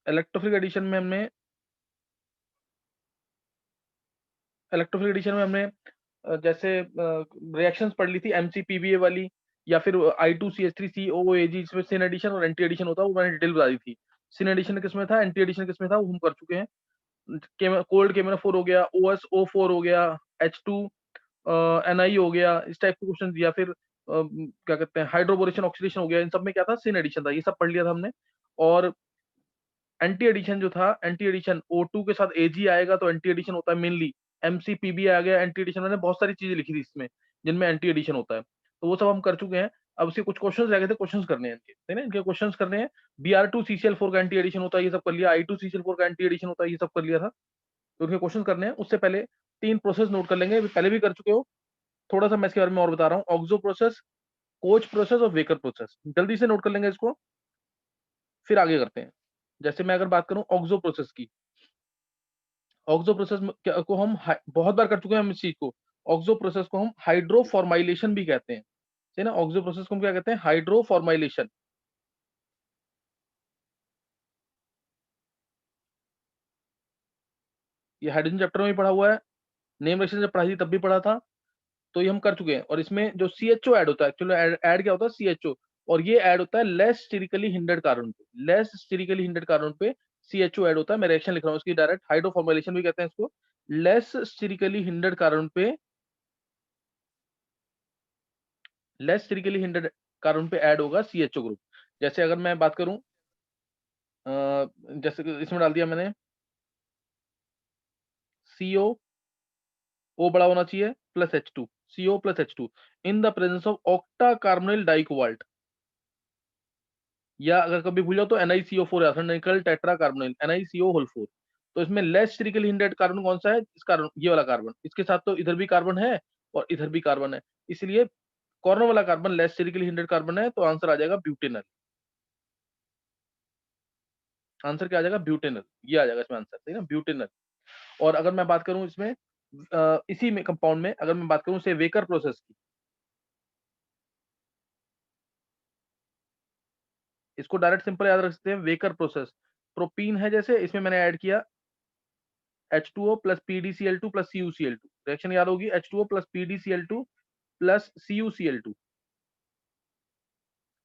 Electrophilic addition में हमने जैसे रिएक्शंस पढ़ ली थी एमसीपीबीए वाली, या फिर I2CH3 COOAG, इसमें सिन एडिशन और एंटी एडिशन होता है, वो मैंने डिटेल बता दी थी। सिन एडिशन किसमें था, एंटी एडिशन किसमें था, वो हम कर चुके हैं। कोल्ड केमेराफोर हो गया, OSO4 हो गया, H2 NI हो गया, इस टाइप के क्वेश्चन, या फिर क्या कहते हैं हाइड्रोबोरेशन ऑक्सीडेशन हो गया, इन सब में क्या था, सिन एडिशन था, ये सब पढ़ लिया था हमने। और एंटी एडिशन जो था, एंटी एडिशन O2 के साथ AG आएगा तो एंटी एडिशन होता है मेनली। MCPB आ गया एंटी एडिशन, मैंने बहुत सारी चीजें लिखी थी इसमें जिनमें एंटी एडिशन होता है, तो वो सब हम कर चुके हैं। अब इसके कुछ क्वेश्चंस रह गए थे, क्वेश्चंस करने हैं इनके, है ना, इनके क्वेश्चंस करने हैं। Br2CCl4 का एंटी एडिशन होता है, ये सब कर लिया। I2CCl4 का एंटी एडिशन होता है, ये सब कर लिया था। तो इनके क्वेश्चन करने हैं, उससे पहले 3 प्रोसेस नोट कर लेंगे, पहले भी कर चुके हो। थोड़ा सा मैं इसके बारे में और बता रहा हूँ। ऑक्सो प्रोसेस, कोच प्रोसेस और वेकर प्रोसेस, जल्दी से नोट कर लेंगे इसको, फिर आगे करते हैं। जैसे मैं अगर बात करूं ऑक्सो प्रोसेस की, ऑक्सो प्रोसेस को हम बहुत बार कर चुके हैं हम इस चीज को। ऑक्सो प्रोसेस को हम हाइड्रोफॉर्माइलेशन भी कहते हैं, है ना। ऑक्सो प्रोसेस को हम क्या कहते हैं, हाइड्रोफॉर्माइलेशन। ये हाइड्रोजन चैप्टर में भी पढ़ा हुआ है, नेम रिएक्शन जब पढ़ाई थी तब भी पढ़ा था, तो ये हम कर चुके हैं। और इसमें जो CHO ऐड होता है, एक्चुअली ऐड क्या होता है, CHO, और ये ऐड होता है लेस स्टेरिकली हिंडर्ड कार्बन पे, लेस स्टेरिकली हिंडर्ड कार्बन पे CHO ऐड होता है। मैं रिएक्शन लिख रहा हूँ इसकी, डायरेक्ट हाइड्रोफॉर्माइलेशन भी कहते हैं इसको। लेस स्टेरिकली हिंडर्ड कार्बन पे, लेस स्टेरिकली हिंडर्ड कार्बन पे ऐड होगा CHO ग्रुप। जैसे अगर मैं बात करूं, जैसे कि इसमें डाल दिया मैंने CO, O बड़ा होना चाहिए, plus H2, CO plus H2 in the presence of octacarbonyl dicobalt, या अगर कभी भूल जाओ तो NiCO4 है, निकल टेट्रा कार्बोनिल, NiCO होल 4। तो इसमें लेस स्टेरिकली हिंडर्ड कार्बन कौन सा है, इस कार्बन, ये वाला कार्बन, इसके साथ तो इधर भी कार्बन है और इधर भी कार्बन है, इसलिए कॉर्नर वाला carbon less sterically hindered carbon है, तो आंसर आ जाएगा ब्यूटेनल। आंसर क्या आ जाएगा, ब्यूटेनल, ये आ जाएगा इसमें आंसर, सही ना, ब्यूटेनल। और अगर मैं बात करूं इसमें इसी में कंपाउंड में अगर मैं बात करूं से वेकर प्रोसेस की, इसको डायरेक्ट सिंपल याद रख सकते हैं, वेकर प्रोसेस। प्रोपीन है जैसे, इसमें मैंने ऐड किया H2O plus PdCl2 plus CuCl2, reaction याद होगी, H2O plus PdCl2 plus CuCl2,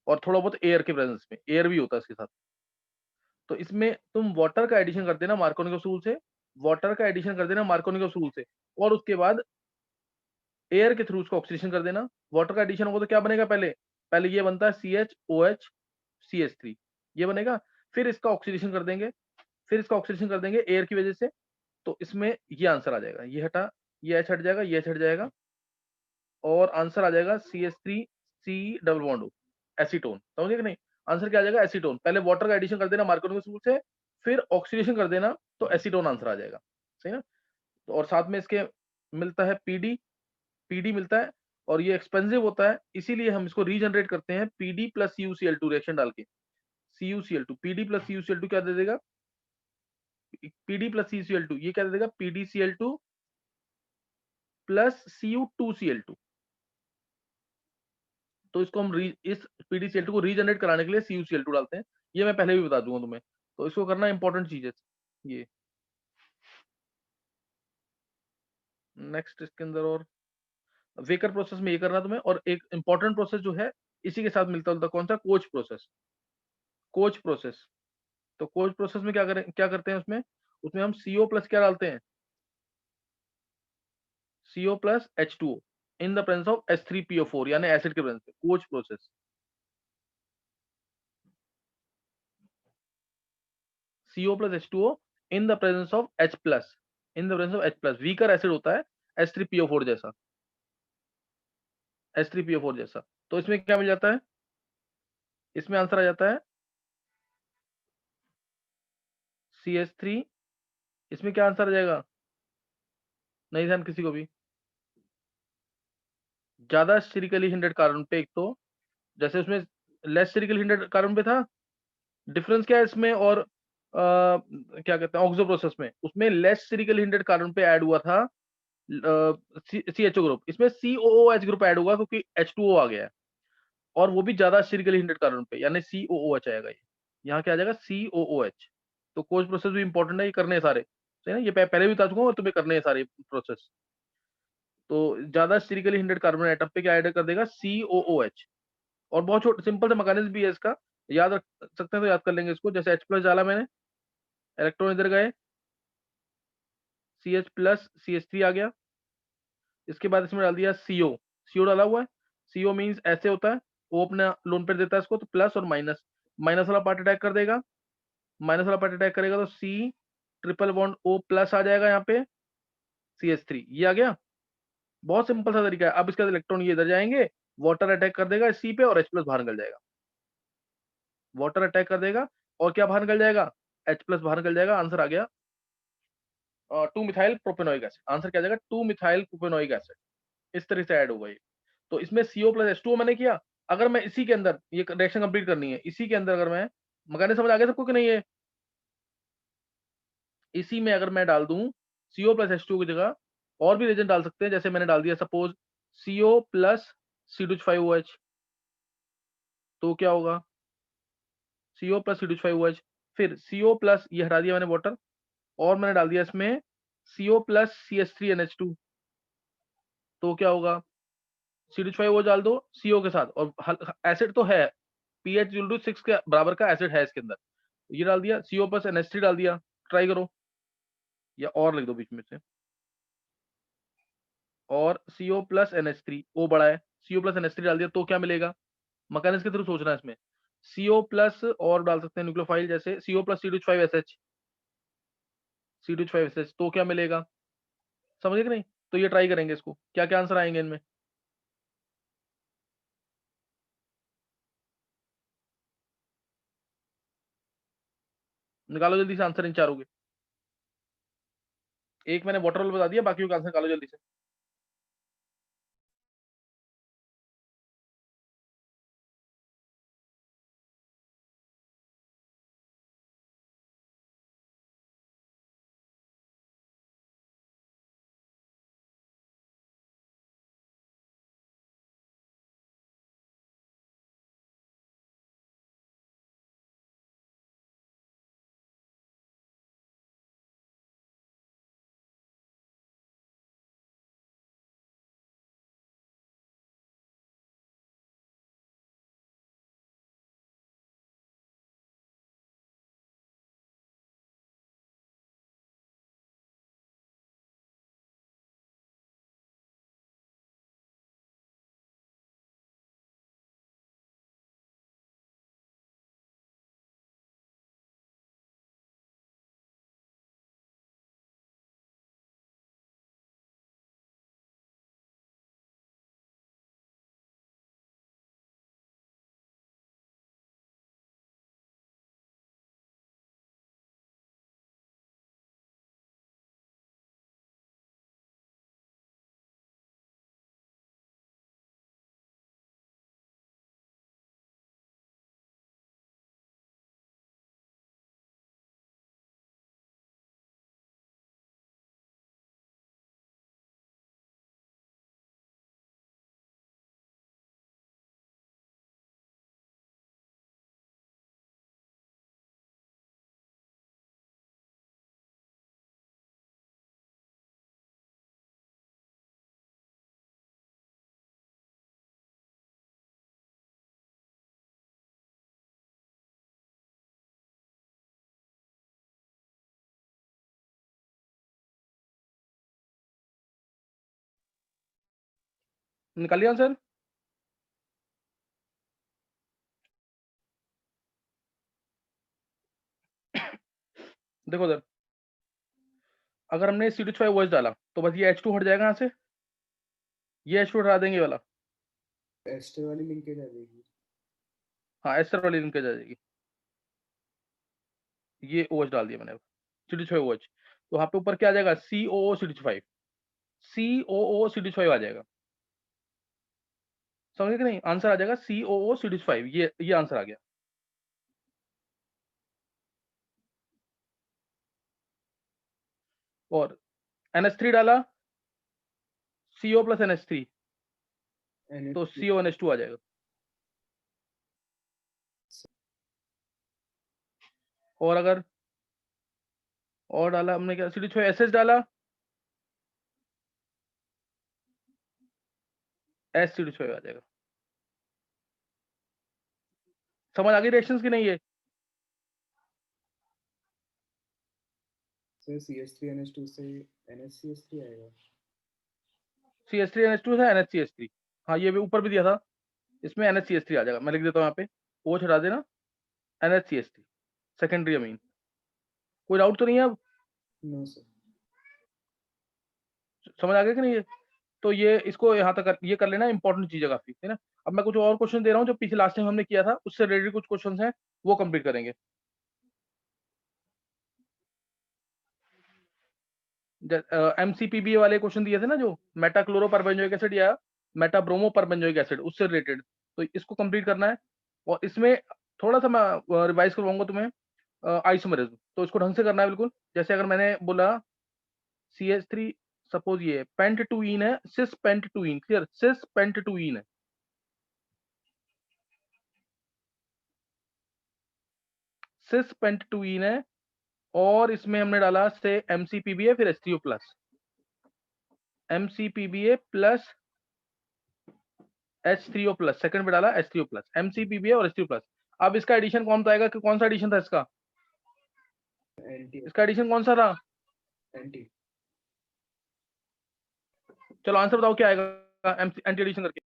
और थोड़ा बहुत एयर के प्रेजेंस में, एयर भी होता है इसके साथ। तो इसमें तुम वाटर का एडिशन कर देना मार्कोनी रूल से, वाटर का एडिशन कर देना मार्कोनी रूल से, और उसके बाद एयर के थ्रू उसको ऑक्सीडेशन कर देना। वाटर का एडिशन होगा तो क्या बनेगा, पहले पहले ये बनता है CHOH CH3, ये बनेगा। फिर इसका ऑक्सीडेशन कर देंगे, फिर इसका ऑक्सीडेशन कर देंगे एयर की वजह से, तो इसमें ये आंसर आ जाएगा, ये हटा, ये H हट जाएगा, ये H हट जाएगा, और आंसर आ जाएगा CH3C डबल बॉन्ड, एसीटोन, समझे कि नहीं। आंसर क्या आ जाएगा, एसीटोन। पहले वाटर का एडिशन कर देना मार्कोनी रूल से, फिर ऑक्सीडेशन कर देना, तो एसीटोन आंसर आ जाएगा, सही ना। तो और साथ में इसके मिलता है पीडी मिलता है, और ये एक्सपेंसिव होता है, इसीलिए हम इसको रीजनरेट करते हैं PD प्लस CuCl2 रिएक्शन डाल के। CuCl2, PD प्लस CuCl2 क्या दे देगा, PD प्लस CuCl2, ये क्या दे देगा, PdCl2 प्लस Cu2Cl2। तो इसको हम इस PdCl2 को रीजनरेट कराने के लिए CuCl2 डालते हैं, ये मैं पहले भी बता दूंगा तुम्हें, तो इसको करना इंपॉर्टेंट चीज है ये। नेक्स्ट इसके अंदर और वेकर प्रोसेस में ये करना तुम्हें, और एक इंपॉर्टेंट प्रोसेस जो है इसी के साथ मिलता जुलता, कौन सा, कोच प्रोसेस। कोच प्रोसेस, तो कोच प्रोसेस में क्या करते हैं उसमें, उसमें हम CO प्लस क्या डालते हैं, CO plus H2O in the presence of H3PO4, यानी एसिड के प्रेजेंस पे, coach process. CO plus H2O in the presence of H plus, in the presence of H plus, weaker acid होता है H3PO4 जैसा, H3PO4 जैसा। तो इसमें क्या मिल जाता है, इसमें आंसर आ जाता है CH3, इसमें क्या आंसर आ जाएगा, नहीं ध्यान किसी को भी, ज्यादा स्टेरिकली हिंडेड कार्बन पे, एक तो जैसे उसमें लेस स्टेरिकली हिंडेड कार्बन पे था, डिफरेंस क्या है इसमें और क्या कहते हैं ऑक्सो प्रोसेस में, उसमें लेस स्टेरिकली हिंडेड कार्बन पे ऐड हुआ था CHO ग्रुप, इसमें COOH ग्रुप ऐड होगा क्योंकि H2O आ गया है, और वो भी ज्यादा स्टेरिकली हिंडेड कार्बन पे, यानी COOH आएगा, ये यहाँ क्या आ जाएगा, COOH। तो कोच प्रोसेस भी इंपॉर्टेंट है, ये करने हैं सारे, सही ना, ये पहले भी बता चुका हूँ और तुम्हें करने हैं सारे प्रोसेस। तो ज्यादा स्टेरिकली हिंडेड कार्बन एटम पे क्या ऐड कर देगा, COOH। और बहुत छोटा सिंपल सा मैकेनिज्म भी है इसका, याद रख सकते हैं तो याद कर लेंगे इसको। जैसे H+ डाला मैंने, इलेक्ट्रॉन इधर गए, CH+CH3 आ गया, इसके बाद इसमें डाल दिया CO डाला हुआ है। CO मीन्स ऐसे होता है, वो अपना लोन पेयर देता है इसको, तो प्लस और माइनस, माइनस वाला पार्ट अटैक कर देगा, माइनस वाला पार्ट अटैक करेगा तो C++O+ आ जाएगा यहाँ पे, CH3 ये आ गया। बहुत सिंपल सा तरीका है। अब इसका इलेक्ट्रॉन ये इधर जाएंगे, वाटर अटैक कर देगा C पे और H+ बाहर निकल जाएगा। वाटर अटैक कर देगा और क्या बाहर निकल जाएगा, H+ बाहर निकल जाएगा। आंसर आ गया 2 मिथाइल प्रोपेनोइक एसिड। आंसर क्या आ जाएगा, 2 मिथाइल प्रोपेनोइक एसिड। इस तरह से ऐड होगा ये। तो इसमें CO+H2O मैंने किया। अगर मैं इसी के अंदर ये रिएक्शन कंप्लीट करनी है, इसी के अंदर अगर मैं, मकाने समझ आ गया सबको कि नहीं है, इसी में अगर मैं डाल दूं CO+H2O की जगह और भी रिएजेंट डाल सकते हैं, जैसे मैंने डाल दिया सपोज CO+C2H5OH, तो क्या होगा, CO+C2H5OH, फिर CO+ ये हटा दिया मैंने वाटर, और मैंने डाल दिया इसमें CO+CH3NH2, तो क्या होगा, C2H5OH डाल दो CO के साथ, और एसिड तो है, pH 6 के बराबर का एसिड है इसके अंदर, ये डाल दिया, CO+NH3 डाल दिया, ट्राई करो, या और लिख दो बीच में से, और CO+NH3, O बड़ा है, CO+NH3 डाल दिया, तो क्या मिलेगा, मैकेनिज्म के थ्रू सोचना है इसमें, CO+ और डाल सकते हैं न्यूक्लियोफाइल, जैसे CO+C2H5SH, C2H5SH, तो क्या मिलेगा, समझे कि नहीं। तो ये ट्राई करेंगे इसको, क्या क्या आंसर आएंगे इनमें, निकालो जल्दी से आंसर इन चारों के। एक मैंने वाटर बता दिया, बाकी का आंसर निकालो जल्दी से। निकालिए आंसर। देखो सर, अगर हमने C2H5OH डाला तो बस ये H2 हट जाएगा यहाँ से, ये H2 हटा देंगे वाला, एस्टर वाली लिंकेज आ जाएगी। हाँ एस्टर वाली लिंकेज आ जाएगी। ये OH डाल दिया मैंने, C2H5OH, तो वहाँ पे ऊपर क्या आ जाएगा, COOCH5, COOCH5 आ जाएगा, समझे कि नहीं। आंसर आ जाएगा COOCH5, ये आंसर आ गया। और NH3 डाला, CO+NH3, तो CONH2 आ जाएगा। और अगर और डाला हमने क्या, CD2 एसएच डाला, CD2 आ जाएगा। समझ आ गई रिएक्शंस की नहीं है? सर CH3NH2 से NHCH3 आएगा। CH3NH2 है NHCH3, हाँ ये भी ऊपर भी दिया था, इसमें NHCH3 आ जाएगा। मैं लिख देता हूँ यहाँ पे, OH हटा देना, NHCH3 सेकेंडरी अमीन। कोई डाउट तो नहीं है अब? No sir. समझ आ गया कि नहीं है? तो ये इसको यहाँ तक ये कर लेना, इंपॉर्टेंट चीज है काफी, है ना। अब मैं कुछ और क्वेश्चन दे रहा हूँ जो पिछले लास्ट टाइम हमने किया था, उससे रिलेटेड कुछ क्वेश्चंस हैं, वो कंप्लीट करेंगे। MCPBA वाले क्वेश्चन दिए थे ना, जो मेटा क्लोरो परबेंजोइक एसिड या मेटा ब्रोमो परबेंजोइक एसिड, उससे रिलेटेड, तो इसको कंप्लीट करना है। और इसमें थोड़ा सा मैं रिवाइज करवाऊंगा तुम्हें आइसोमेरिज्म, तो इसको ढंग से करना है बिल्कुल। जैसे अगर मैंने बोला CH3, सपोज ये पेंट टू इन है, cis pent two yne, clear, cis pent two yne है, सिस पेंट टू इन है, और इसमें हमने डाला से MCPBA फिर H3O plus, MCPBA plus H3O plus, second पे डाला H3O प्लस, MCPBA और H3O प्लस। अब इसका एडिशन कौन सा आएगा, कि कौन सा एडिशन था इसका, एंटी। इसका एडिशन कौन सा था? एंटी। चलो आंसर बताओ क्या आएगा एंटी एडिशन करके।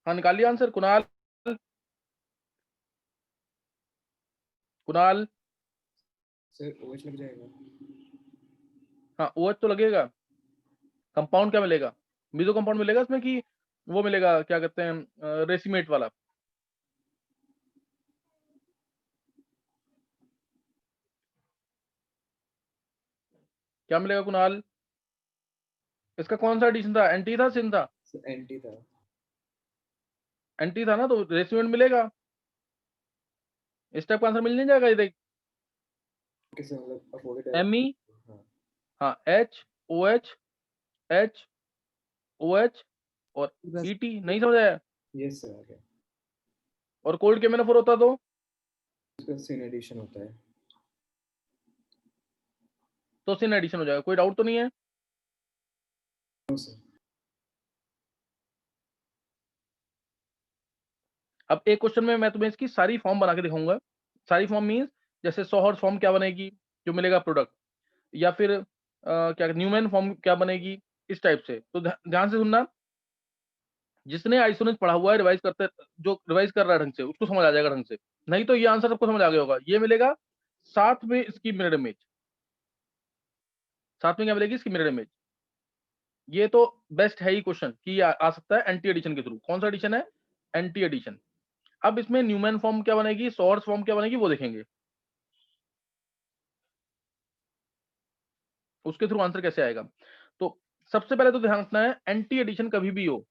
हाँ निकालिए answer, Kunal, Kunal. Sir OH लग जाएगा। हाँ OH तो लगेगा, कंपाउंड क्या मिलेगा, मिजो कंपाउंड मिलेगा इसमें, कि वो मिलेगा क्या कहते हैं रेसिमेट वाला, क्या मिलेगा कुणाल? इसका कौन सा एडिशन था, एंटी था सिन था? सर एंटी था। एंटी था ना, तो रेसिमेट मिलेगा। इस टाइप का आंसर मिल नहीं जाएगा ये देख, कैसे मतलब अफोर्ड है। ME, हाँ। हाँ HOH, HOH और ET, नहीं समझ आया? यस सर आ गया। और कोल्ड केमेनोफोर होता तो उसका सिन एडिशन होता है। सिन एडिशन हो जाएगा। कोई डाउट तो नहीं है? No sir. अब एक क्वेश्चन में मैं तुम्हें इसकी सारी फॉर्म बना के दिखाऊंगा। सारी फॉर्म मीन्स जैसे सोहर फॉर्म क्या बनेगी जो मिलेगा प्रोडक्ट, या फिर क्या न्यूमैन फॉर्म क्या बनेगी, इस टाइप से। तो ध्यान से सुनना, जिसने आइसोनेज पढ़ा हुआ है, रिवाइज करते, जो रिवाइज कर रहा है ढंग से, उसको समझ आ जाएगा ढंग से। नहीं तो ये आंसर सबको समझ आ गया होगा। ये मिलेगा साथ में इसकी मिरर इमेज, साथ में क्या मिलेगी, इसकी मिरर इमेज। ये तो बेस्ट है ही क्वेश्चन कि आ सकता है एंटी एडिशन के थ्रू। कौन सा एडिशन है? Anti addition. अब इसमें न्यूमैन फॉर्म क्या बनेगी, सोर्स फॉर्म क्या बनेगी, वो देखेंगे। उसके थ्रू आंसर कैसे आएगा? तो सबसे पहले तो ध्यान रखना है, एंटी एडिशन कभी भी हो,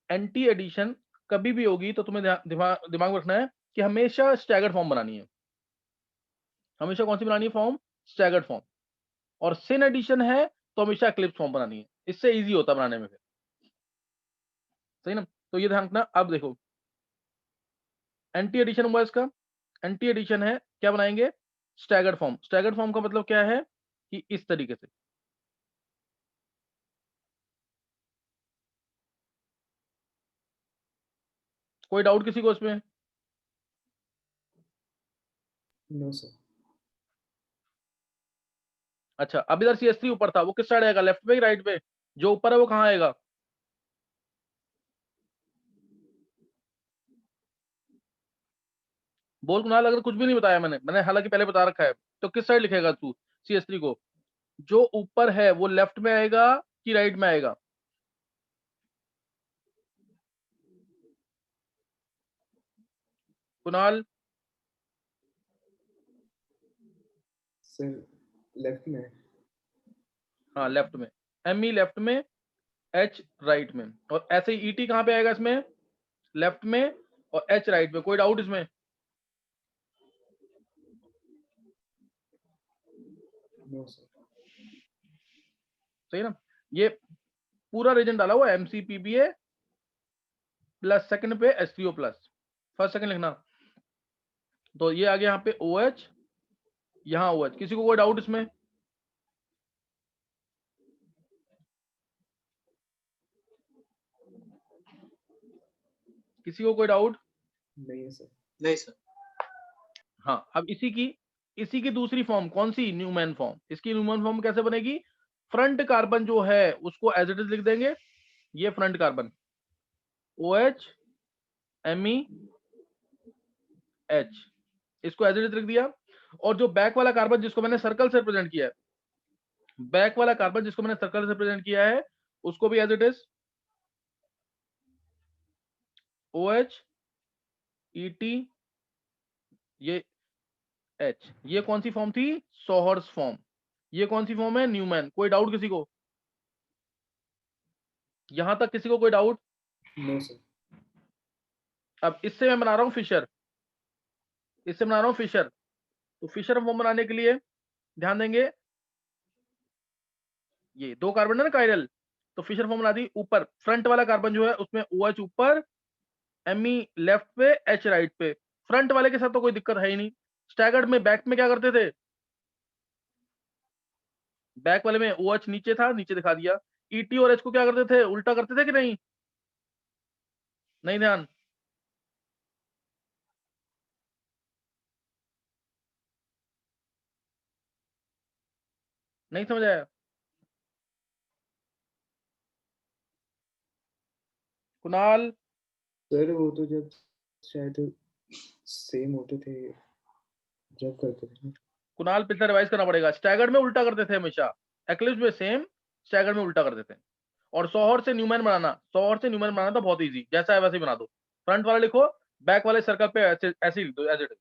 एंटी एडिशन कभी भी होगी तो तुम्हें दिमाग में रखना है कि हमेशा स्टैगर्ड फॉर्म बनानी है। हमेशा कौन सी बनानी है फॉर्म? Staggered form. और सिन एडिशन है तो हमेशा एक्लिप्स फॉर्म बनानी है, इससे इजी होता है बनाने में फिर। सही ना? तो ये ध्यान रखना। अब देखो, एंटी एडिशन हुआ इसका, एंटी एडिशन है, क्या बनाएंगे? Staggered form. स्टैगर्ड फॉर्म का मतलब क्या है कि इस तरीके से। कोई डाउट किसी को इसमें? No sir. अच्छा, अब इधर CS3 ऊपर था, वो किस साइड आएगा, लेफ्ट पे कि राइट पे? जो ऊपर है वो कहाँ आएगा? बोल कुणाल, अगर कुछ भी नहीं बताया मैंने हालांकि पहले बता रखा है, तो किस साइड लिखेगा तू CS3 को? जो ऊपर है वो लेफ्ट में आएगा कि राइट में आएगा? कुणाल? सर लेफ्ट में है। हाँ लेफ्ट में। ME लेफ्ट में, H राइट में। और ऐसे ही ET कहाँ पे आएगा इसमें? लेफ्ट में, और H राइट में। कोई डाउट इसमें? No sir. सही ना? ये पूरा रीजन डाला हुआ MCPBA प्लस सेकंड पे HCO प्लस, फर्स्ट सेकंड लिखना। तो ये आ गया यहाँ पे OH, यहाँ OH। किसी को कोई डाउट इसमें? किसी को कोई डाउट? नहीं है सर। नहीं सर। हाँ, अब इसी की दूसरी फॉर्म कौन सी? Newman form. इसकी न्यूमैन फॉर्म कैसे बनेगी? फ्रंट कार्बन जो है उसको एज इट इज लिख देंगे, ये front carbon OH Me H, इसको एज इट इज लिख दिया। और जो बैक वाला कार्बन जिसको मैंने सर्कल से रिप्रेजेंट किया है, बैक वाला कार्बन जिसको मैंने सर्कल से रिप्रेजेंट किया है, उसको भी as it is OH ET ये H। ये कौन सी फॉर्म थी? Sawhorse form. ये कौन सी फॉर्म है? न्यूमैन। कोई डाउट किसी को? यहां तक किसी को कोई डाउट? No sir. अब इससे मैं बना रहा हूं फिशर, इससे बना रहा हूं फिशर। तो फिशर फॉर्म बनाने के लिए ध्यान देंगे, ये दो कार्बन है ना कायरल, तो फिशर फॉर्म बना दी। ऊपर फ्रंट वाला कार्बन जो है उसमें OH ऊपर, Me लेफ्ट पे, H राइट पे। फ्रंट वाले के साथ तो कोई दिक्कत है ही नहीं। स्टैगर्ड में बैक में क्या करते थे? बैक वाले में OH नीचे था, नीचे दिखा दिया। ET और H को क्या करते थे? उल्टा करते थे कि नहीं? नहीं ध्यान? नहीं समझ आया? कुणाल? सर वो तो जब शायद सेम होते थे जब करते थे ना। कुणाल पिछला रिवाइज करना पड़ेगा। स्टैगर्ड में उल्टा करते थे हमेशा, एक्लिप्स में सेम, स्टैगर्ड में उल्टा करते थे। और सोहर से न्यूमैन बनाना, सोहर से न्यूमैन बनाना था बहुत इजी, जैसा है वैसे ही बना दो। फ्रंट वाला लिखो, बैक वाले सर्कल पे ऐसे ऐसे ही लिख दो एज इट इज।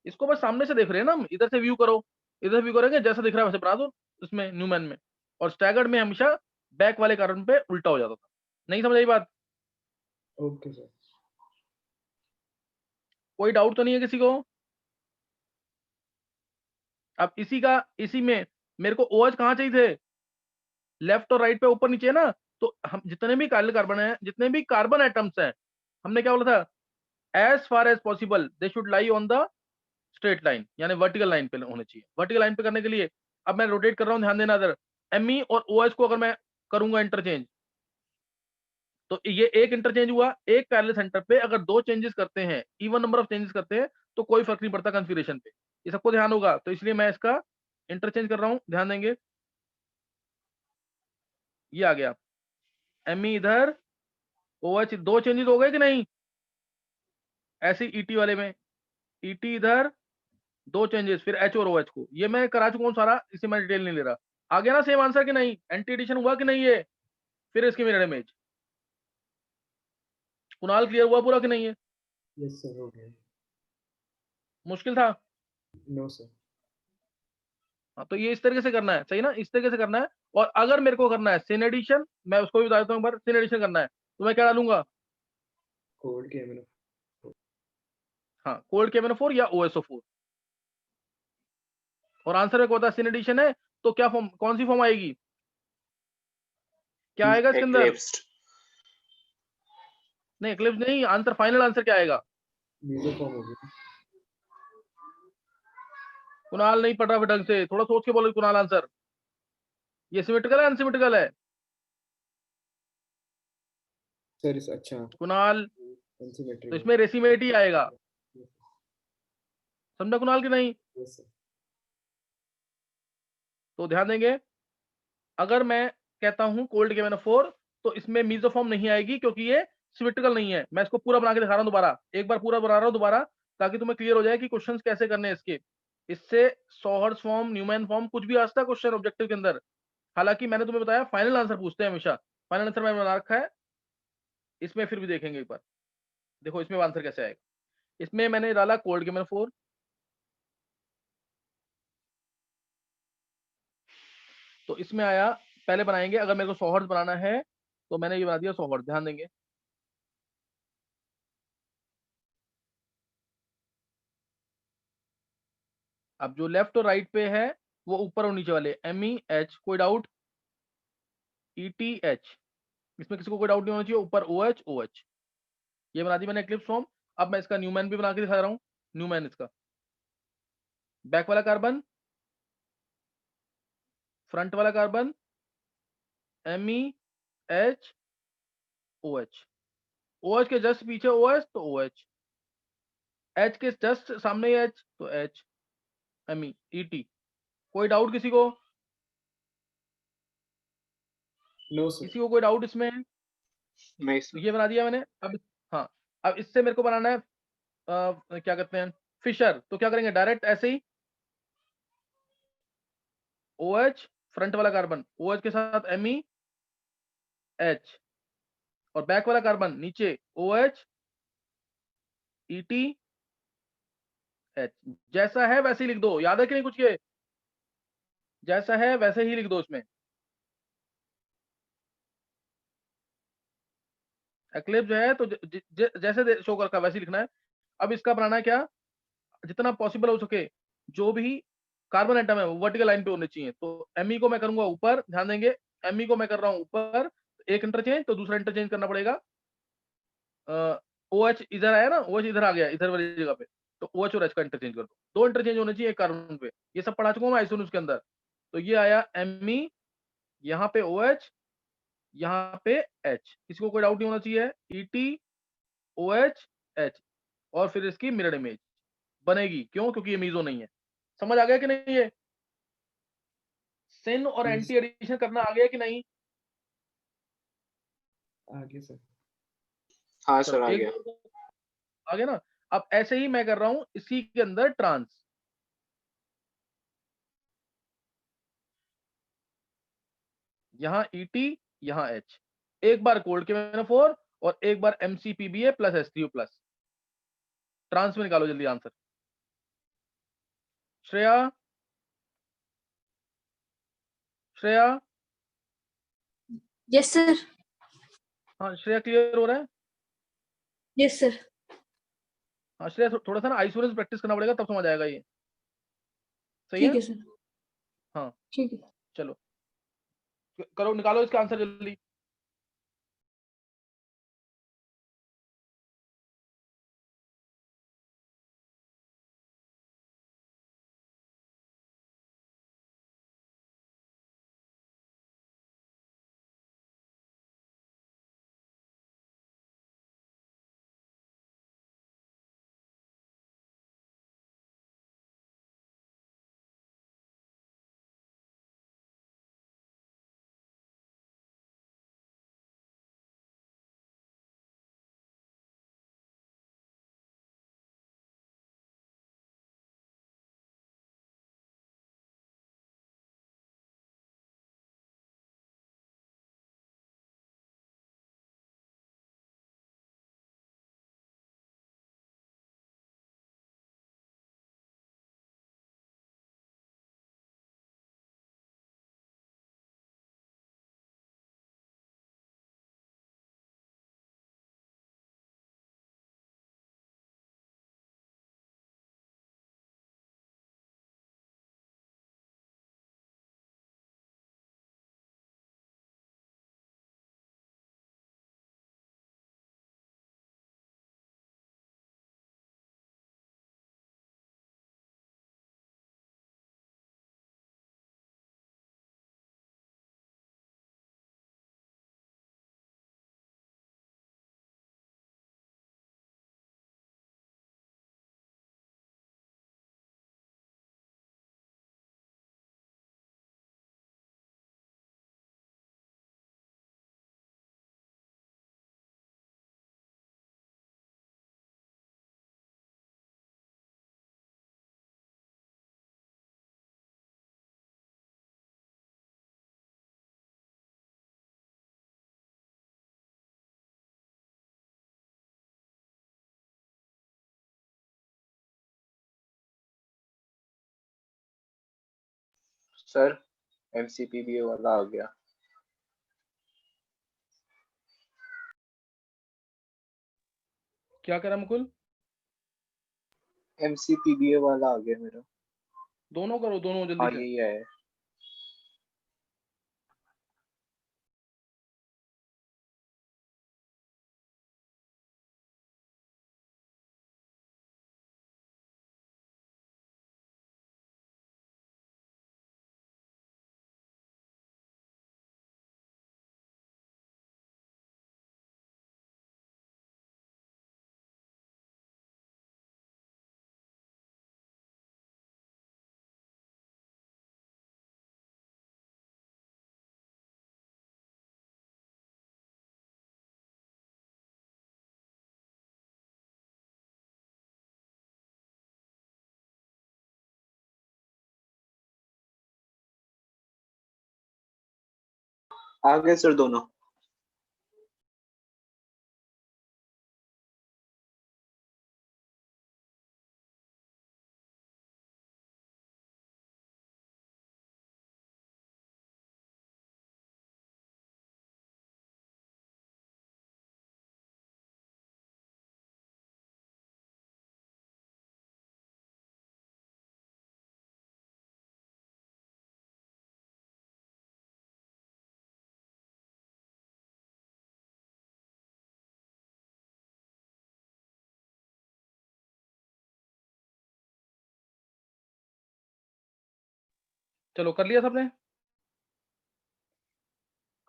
इसको बस सामने से देख रहे हैं ना हम, इधर से व्यू करो, इधर व्यू करेंगे, जैसा दिख रहा है वैसे बना दो इसमें न्यूमैन में। और स्टैगर्ड में हमेशा बैक वाले कार्बन पे उल्टा हो जाता था। नहीं समझ आई बात? Okay sir. कोई डाउट तो नहीं है किसी को? अब इसी में मेरे को OH कहाँ चाहिए थे? लेफ्ट और राइट पे, ऊपर नीचे है ना। तो हम जितने भी काले कार्बन है, जितने भी कार्बन एटम्स हैं, हमने क्या बोला था? As far as possible they should lie on the straight line, यानी वर्टिकल लाइन पे होने चाहिए। वर्टिकल लाइन पे करने के लिए अब मैं रोटेट कर रहा हूं, ध्यान देना। इधर Me और OH को अगर मैं करूंगा इंटरचेंज, तो ये एक इंटरचेंज हुआ। एक पैरेलल सेंटर पे अगर दो चेंजेस करते हैं, इवन नंबर ऑफ चेंजेस करते हैं, तो कोई फर्क नहीं पड़ता कॉन्फ़िगरेशन पे। ये सबको ध्यान होगा, तो इसलिए मैं इसका इंटरचेंज कर रहा हूं, ध्यान देंगे। ये आ गया Me इधर, OH, दो चेंजेस हो गए कि नहीं? ऐसे ET वाले में ET इधर, दो चेंजेस, फिर H और OH को। ये मैं करा चुका हूं सारा, इसे मैं डिटेल नहीं ले रहा। आ गया ना सेम आंसर कि नहीं? एंटी एडिशन हुआ कि नहीं? ये फिर इसकी मिरर इमेज। कुणाल क्लियर हुआ पूरा कि नहीं है? यस सर, हो गया। मुश्किल था? No sir. हाँ, तो ये इस तरीके से करना है, सही ना, इस तरीके से करना है। और अगर मेरे को करना है सिन एडिशन, मैं उसको भी बता देता हूँ एक बार, सिन एडिशन करना है तो मैं क्या डालूंगा? कोड के मैंने। हाँ, कोल्ड KMnO4 या OSO4। और आंसर मेरे को पता है सिन एडिशन है, तो क्या फॉर्म, कौन सी फॉर्म आएगी, क्या आएगा इसके अंदर? Eclipsed. नहीं, एक्लिप्स नहीं, आंसर, फाइनल आंसर क्या आएगा? मीजोफॉर्म हो गया। कुणाल नहीं पढ़ रहा फिर ढंग से, थोड़ा सोच के बोलो कुणाल आंसर। ये सिमेट्रिकल है अनसिमेट्रिकल है? सर इस अच्छा कुणाल, अनसिमेट्रिक तो है। इसमें रेसिमेट ही आएगा, समझा कुणाल कि नहीं? Yes sir. तो ध्यान देंगे, अगर मैं कहता हूं कोल्ड KMnO4 तो इसमें मीजोफॉर्म नहीं आएगी, क्योंकि ये सिमेट्रिकल नहीं है। मैं इसको पूरा बना के दिखा रहा हूं दोबारा, एक बार पूरा बना रहा हूं दोबारा, ताकि तुम्हें क्लियर हो जाए कि क्वेश्चंस कैसे करने हैं इसके। इससे सॉहर्स फॉर्म, न्यूमैन फॉर्म, कुछ भी आ सकता है क्वेश्चन ऑब्जेक्टिव के अंदर। हालांकि मैंने तुम्हें बताया फाइनल आंसर पूछते हैं हमेशा, फाइनल आंसर मैंने बना रखा है। इसमें फिर भी देखेंगे एक बार, देखो इसमें आंसर कैसे आएगा। इसमें मैंने डाला कोल्ड KMnO4, तो इसमें आया, पहले बनाएंगे, अगर मेरे को सॉहर्स बनाना है तो मैंने ये बना दिया सॉहर्स, ध्यान देंगे। अब जो लेफ्ट और राइट पे है वो ऊपर और नीचे वाले MEH, कोई डाउट? ETH, इसमें किसी को कोई डाउट नहीं होना चाहिए। ऊपर OH, ये बना दी मैंने एक्लिप्स फॉर्म। अब मैं इसका न्यूमैन भी बना के दिखा रहा हूँ। न्यूमैन इसका, बैक वाला कार्बन, फ्रंट वाला कार्बन, MEH, OH के जस्ट पीछे OH तो OH, H के जस्ट सामने H तो H, MEET। कोई डाउट किसी को? No sir. किसी को कोई डाउट इसमें? नहीं तो सर. ये बना दिया मैंने। अब हाँ, अब इससे मेरे को बनाना है क्या कहते हैं, फिशर। तो क्या करेंगे, डायरेक्ट ऐसे ही OH, फ्रंट वाला कार्बन OH के साथ MEH, और बैक वाला कार्बन नीचे OH, ETH। जैसा है वैसे ही लिख दो, याद है कि नहीं कुछ ये? जैसा है वैसे ही लिख दो इसमें। एक्लिप्स जो है तो जैसे शो करता है वैसे ही लिखना है। अब इसका बनाना है क्या, जितना पॉसिबल हो सके जो भी कार्बन एटम है वो वर्टिकल लाइन पे होने चाहिए। तो Me को मैं करूंगा ऊपर, ध्यान देंगे, Me को मैं कर रहा हूं ऊपर, एक इंटरचेंज, तो दूसरा इंटरचेंज करना पड़ेगा। OH इधर आया ना, OH इधर आ गया, इधर वाली जगह पे, तो OH और H का इंटरचेंज कर दो। दो इंटरचेंज होने चाहिए एक कार्बन पे, ये सब पढ़ा चुका हूं मैं आइसोनूस के अंदर। तो ये आया Me, यहाँ पे OH, यहाँ पे H, किसी को कोई डाउट नहीं होना चाहिए। ETOH, और फिर इसकी मिरर इमेज बनेगी, क्यों? क्योंकि ये मीजो नहीं है। समझ आ गया कि नहीं? ये सिन और यस एंटी एडिशन करना आ गया कि नहीं? आगे सर। हाँ चलो सर, आ एक गया. आ गया ना। अब ऐसे ही मैं कर रहा हूं इसी के अंदर ट्रांस, यहाँ यहाँ H, एक बार कोल्ड KMnO4 और एक बार MCPBA plus H3O plus. Trans में निकालो जल्दी answer. Shreya, Shreya, yes sir. हाँ श्रेया क्लियर हो रहा है? Yes sir. हाँ श्रेया, थोड़ा सा ना आइसोलेशन प्रैक्टिस करना पड़ेगा, तब समझ आएगा ये। सही ठीक है? है सर। हाँ ठीक है। चलो, करो, निकालो इसका आंसर जल्दी। सर MCPBA वाला आ गया। क्या करा मुकुल? MCPBA वाला आ गया मेरा। दोनों करो, दोनों जल्दी हाँ से। यही है। आ गए सर दोनों। चलो कर लिया सबने?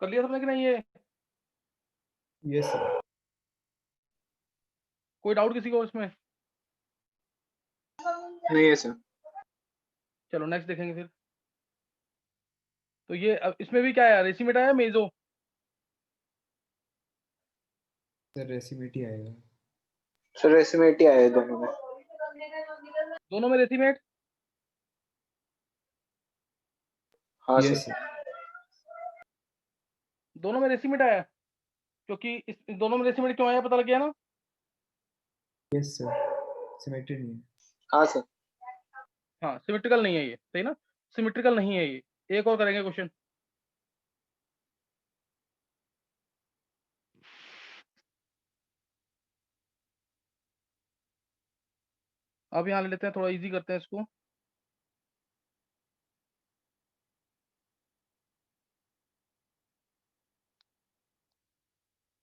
कर लिया सबने कि नहीं? ये यस सर। कोई डाउट किसी को इसमें? नहीं है सर। चलो नेक्स्ट देखेंगे फिर। तो ये अब इसमें भी क्या है, रेसिमेट आया मेजो? सर रेसिमेट ही आएगा। सर एस्टिमेट ही आया दोनों में। दोनों में रेसिमेट? हाँ यस सर। सर। दोनों में रेसिमेट आया? क्योंकि इस दोनों में रेसिमेट क्यों आया, पता लग गया ना? यस सर, सिमेट्री नहीं है। हाँ सर। हाँ, सिमेट्रिकल नहीं है ये, सही ना? सिमेट्रिकल नहीं है ये। एक और करेंगे क्वेश्चन। अब यहाँ ले लेते हैं, थोड़ा इजी करते हैं इसको।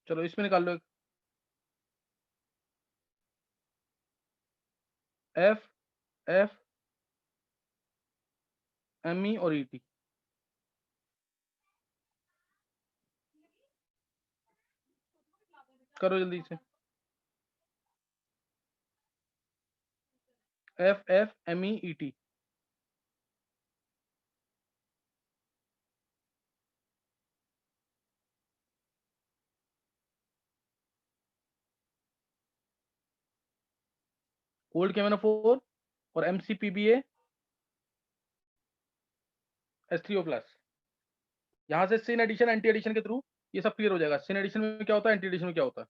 चलो इसमें निकाल लो एक। एफ एफ एम ई और ई टी। करो जल्दी से। F F M E E T. Cold KMnO4 और MCPBA H3O+। यहाँ से सिन एडिशन एंटी एडिशन के थ्रू ये सब क्लियर हो जाएगा। सिन एडिशन में क्या होता है, एंटी एडिशन में क्या होता है।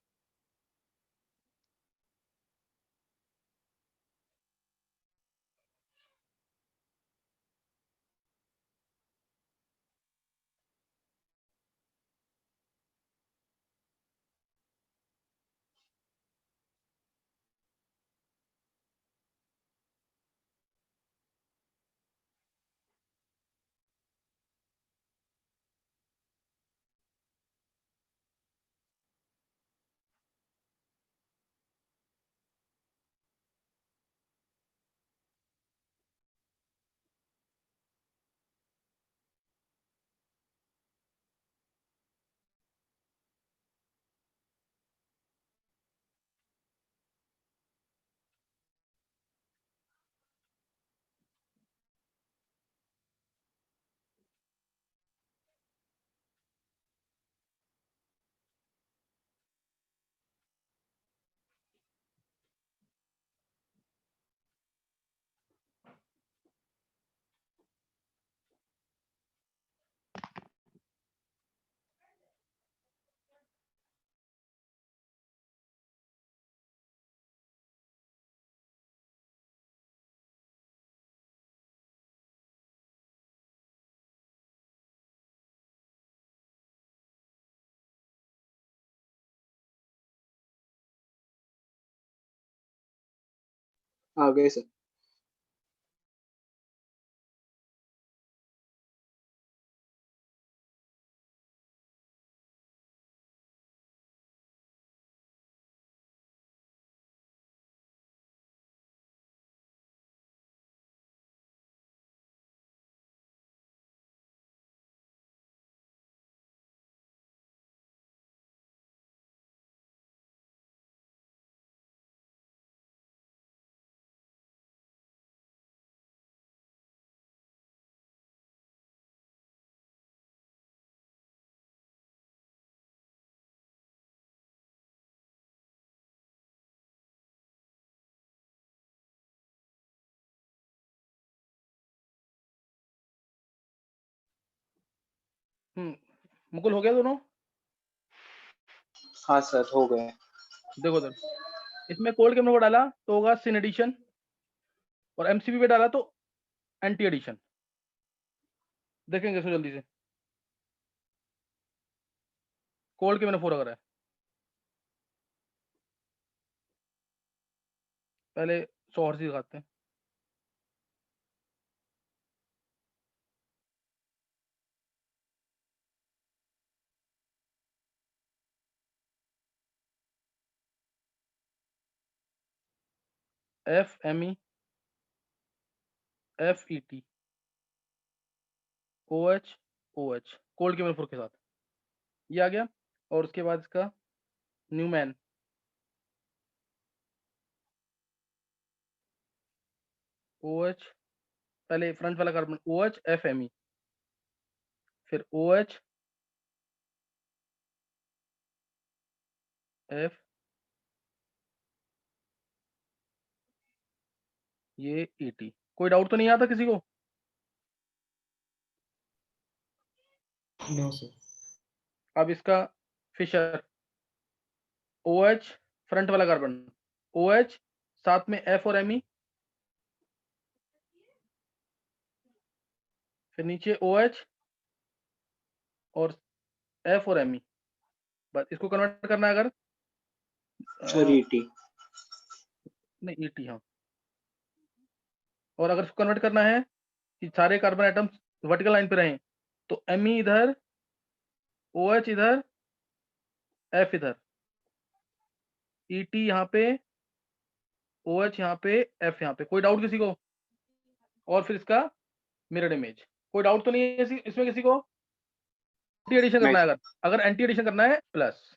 आ गए सर। मुकुल हो गया दोनों? हाँ सर हो गए। देखो सर, इसमें कोड के को डाला तो होगा सिन एडिशन, और एमसीपी पे डाला तो एंटी एडिशन। देखेंगे इसको जल्दी से। कोड के मैंने 4 अगर है, पहले सोर्स ही दिखाते हैं। FME FET OH कोल्ड के 4 के साथ ये आ गया। और उसके बाद इसका न्यूमैन OH, पहले फ्रंट वाला कार्बन OH FME, फिर OH F ये ET। कोई डाउट तो नहीं आता किसी को? No sir. अब इसका फिशर OH फ्रंट वाला कार्बन OH साथ में F और Me, फिर नीचे OH और F और Me। बस इसको कन्वर्ट करना है अगर सर ET। नहीं ET, हाँ। और अगर इसको कन्वर्ट करना है कि सारे कार्बन एटम्स वर्टिकल लाइन पे रहें तो Me इधर, OH इधर, F इधर, ET यहाँ पे, OH यहाँ पे, F यहाँ पे। कोई डाउट किसी को? और फिर इसका मिरर इमेज। कोई डाउट तो नहीं है इसमें किसी को? एंटी एडिशन करना है, अगर एंटी एडिशन करना है प्लस